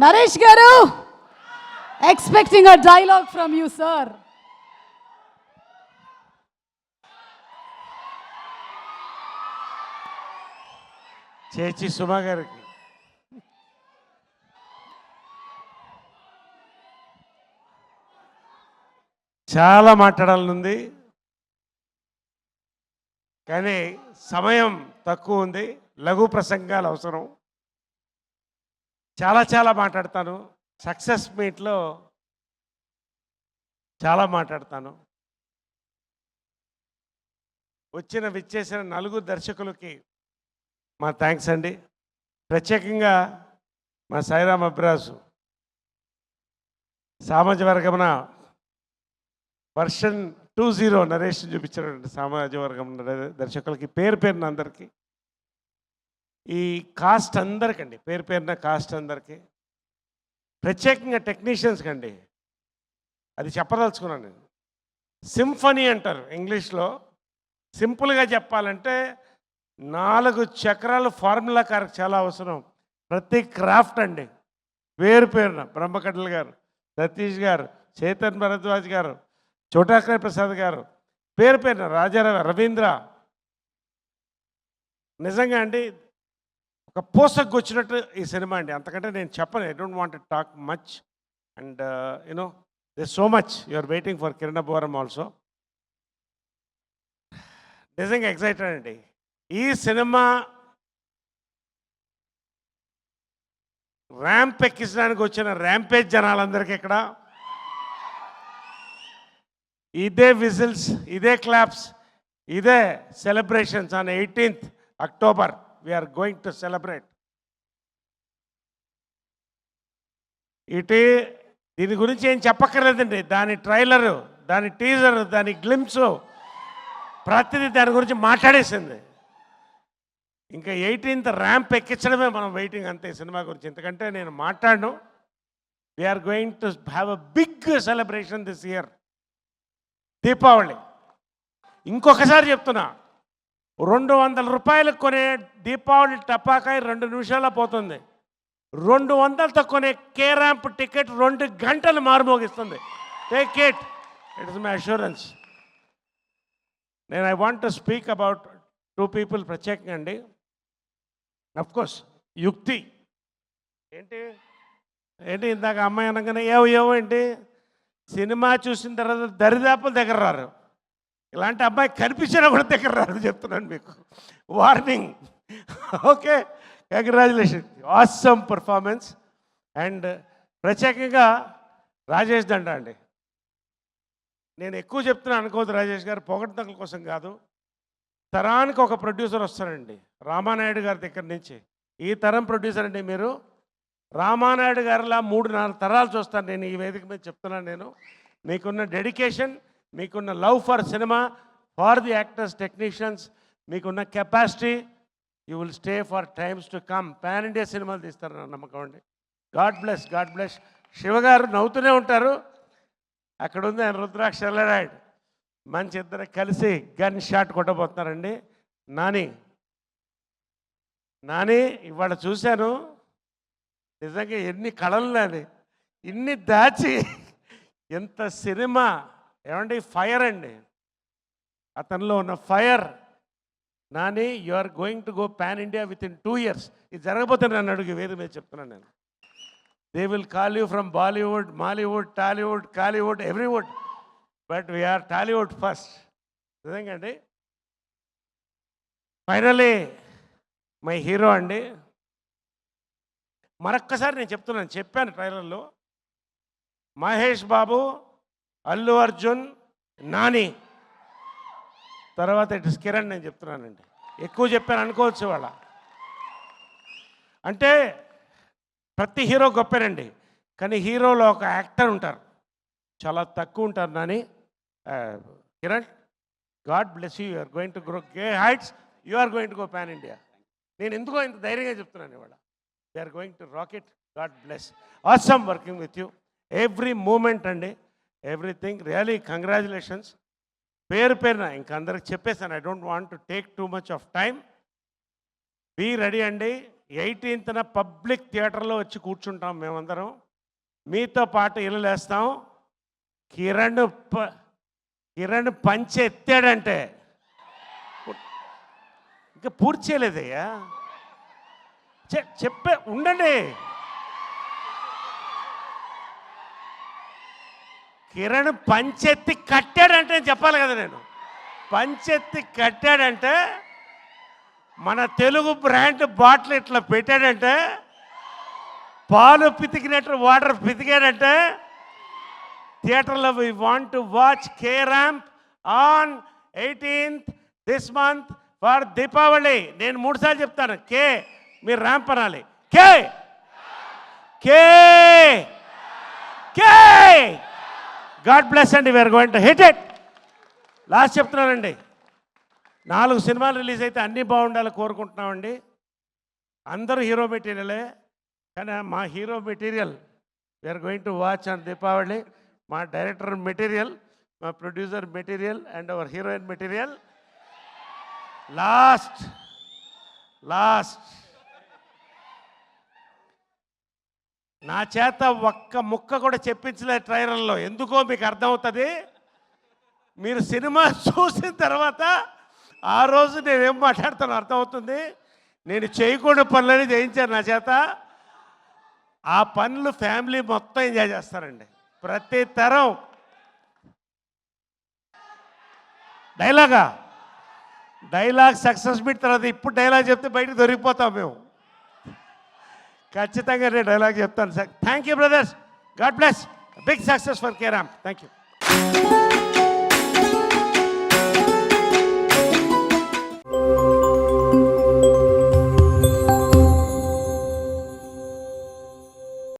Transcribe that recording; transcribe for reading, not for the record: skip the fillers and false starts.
నరేష్ గారు, expecting a dialogue from you sir. చేచి సుమా గారికి చాలా మాట్లాడాలనుంది, కానీ సమయం తక్కువ ఉంది. లఘు ప్రసంగాలు అవసరం. చాలా మాట్లాడతాను. సక్సెస్ మీట్లో చాలా మాట్లాడతాను. విచ్చేసిన నలుగురు దర్శకులకి మా థ్యాంక్స్ అండి. ప్రత్యేకంగా మా సాయిరామ్ అబ్రాసు సామాజిక వర్గమున వర్షన్ 2.0 నరేష్ చూపించినటువంటి సామాజిక వర్గం దర్శకులకి పేరున అందరికీ, ఈ కాస్ట్ అందరికండి, పేరున కాస్ట్ అందరికీ, ప్రత్యేకంగా టెక్నీషియన్స్కి అండి. అది చెప్పదలుచుకున్నాను నేను. సింఫనీ అంటారు ఇంగ్లీష్లో. సింపుల్గా చెప్పాలంటే 4 చక్రాలు ఫార్ములా కారకు చాలా అవసరం. ప్రతి క్రాఫ్ట్ అండి, పేరున బ్రహ్మకడ్ల గారు, సతీష్ గారు, చేతన్ భరద్వాజ్ గారు, చోటాకర్ ప్రసాద్ గారు, పేరున రాజా రవీంద్ర. నిజంగా అండి ఒక పోసకు వచ్చినట్టు ఈ సినిమా అండి. అంతకంటే నేను చెప్పను. I don't want to talk much. And you know this so much you are waiting for Kiran Abbavaram also. నిజంగా ఎక్సైటెడ్ అండి. ఈ సినిమా ర్యాంప్ ఎక్కించడానికి వచ్చిన ర్యాంపేజ్ జనాలందరికీ ఇక్కడ ఇదే విజిల్స్, ఇదే క్లాప్స్, ఇదే celebrations. On 18th October we are going to celebrate. దీని గురించి ఏం చెప్పక్కర్లేదండి. దాని ట్రైలరు, దాని టీజరు, దాని గ్లిమ్సు, ప్రతిదీ దాని గురించి మాట్లాడేసింది. ఇంకా 18th ర్యాంప్ ఎక్కించడమే మనం వెయిటింగ్ అంతే సినిమా గురించి. ఎందుకంటే నేను మాట్లాడను. We are going to have a big celebration this year. Deepavali. ఇంకొకసారి చెప్తున్నా, 200 రూపాయలకు కొనే దీపావళి టపాకాయ 2 నిమిషాల్లో పోతుంది. 200తో కొనే కే ర్యాంప్ టికెట్ 2 గంటలు మారుమోగిస్తుంది. Take it is my assurance. I want to speak about 2 people ప్రత్యేకంగా అండి. అఫ్కోర్స్ యుక్తి ఏంటి ఇందాక అమ్మాయి అనగానే ఏవో ఏంటి, సినిమా చూసిన తర్వాత దరిదాపుల దగ్గర రారు. ఇలాంటి అబ్బాయి కనిపించినా కూడా దగ్గర రారు, చెప్తున్నాను మీకు. Warning. Okay, congratulation, awesome performance. And ప్రత్యేకంగా రాజేష్ దండ అండి. నేను ఎక్కువ చెప్తున్నాను అనుకోవద్దు రాజేష్ గారు, పొగడ్తల కోసం కాదు. తరానికి ఒక ప్రొడ్యూసర్ వస్తారండి, రామానాయుడు గారి దగ్గర నుంచి. ఈ తరం ప్రొడ్యూసర్ అండి మీరు. రామానాయుడు గారిలా 3-4 తరాలు చూస్తాను నేను ఈ వేదిక మీద చెప్తున్నాను. నేను మీకున్న డెడికేషన్, మీకున్న love for cinema, for the actors, technicians, మీకున్న capacity, you will stay for times to come. Pan India సినిమాలు తీస్తారని నమ్మకం అండి. God bless, god bless. శివగారు నవ్వుతూనే ఉంటారు. అక్కడ ఉంది ఆయన రుద్రాక్ష ఎల్లరాయుడు. మంచి ఇద్దరు కలిసి గన్ షాట్ కొట్టబోతున్నారండి. నాని ఇవాళ చూశాను, నిజంగా ఎన్ని కళలు నాని, ఇన్ని దాచి ఎంత సినిమా. ఏమండి ఫైర్ అండి, అతనిలో ఉన్న fire. Nani, you are going to go pan India within 2 years. ఇది జరగబోతే నన్ను అడుగు, వేది మీద చెప్తున్నాను నేను. They will call you from Bollywood, Mollywood, Tollywood, Kollywood, everywood, but we are Tollywood first. నిజంగా అండి. ఫైనలీ మై హీరో అండి. మరొక్కసారి నేను చెప్పాను ట్రైలర్లో, మహేష్ బాబు, అల్లు అర్జున్, నాని, తర్వాత ఇటు కిరణ్. నేను చెప్తున్నానండి, ఎక్కువ చెప్పాను అనుకోవచ్చు వాళ్ళ. అంటే ప్రతి హీరో గొప్పనండి, కానీ హీరోలో ఒక యాక్టర్ ఉంటారు, చాలా తక్కువ ఉంటారు. Nani, Kiran, God bless you. Are going to grow గే heights. You are going to go pan India. నేను ఎందుకో ఇంత ధైర్యంగా చెప్తున్నాను ఇవాళ. They are going to rocket. God bless. Awesome working with you. Every moment అండి, ఎవ్రీథింగ్. Really congratulations. పేరున ఇంక అందరికి చెప్పేసాను. I don't want to take too much of time. Be ready అండి. 18న పబ్లిక్ థియేటర్లో వచ్చి కూర్చుంటాం మేమందరం. మీతో పాటు ఇల్లులేస్తాం. కిరణ్ పంచె ఎత్తాడంటే ఇంకా పూర్తి చేయలేదయ్యా. చెప్పే ఉండండి. కిరణ్ పంచెత్తి కట్టాడంటే చెప్పాలి కదా నేను. పంచెత్తి కట్టాడంటే మన తెలుగు బ్రాండ్ బాటిల్ ఇట్లా పెట్టాడంటే, పాలు పితికినట్టు వాటర్ పితికాడంటే, థియేటర్లో we want to watch K Ramp on 18th this month for Deepavali. నేను 3 సార్లు చెప్తాను కే, మీరు ర్యాంప్ అనాలి. కే కే కే. గాడ్ బ్లెస్ అండి. We are going to hit it. Last చెప్తున్నానండి, 4 సినిమాలు రిలీజ్ అయితే అన్నీ బాగుండాలి కోరుకుంటున్నామండి. అందరూ హీరో మెటీరియలే, కానీ మా hero material we are going to watch on Deepavali. మా డైరెక్టర్ మెటీరియల్, మా producer material and our heroine material. Last నా చేత ఒక్క ముక్క కూడా చెప్పించలేదు ట్రైలర్లో. ఎందుకో మీకు అర్థమవుతుంది. మీరు సినిమా చూసిన తర్వాత ఆ రోజు నేనేం మాట్లాడుతానో అర్థమవుతుంది. నేను చేయకూడని పనులని చేయించాను నా చేత. ఆ పనులు ఫ్యామిలీ మొత్తం ఎంజాయ్ చేస్తారండి. ప్రతి తరం డైలాగ్ సక్సెస్ మీట్ తర్వాత ఇప్పుడు డైలాగ్ చెప్తే బయటకు దొరికిపోతాం మేము. ఖచ్చితంగా నేను డైలాగ్ చెప్తాను sir. Thank you brothers. God bless. Big success for K Ramp. Thank you.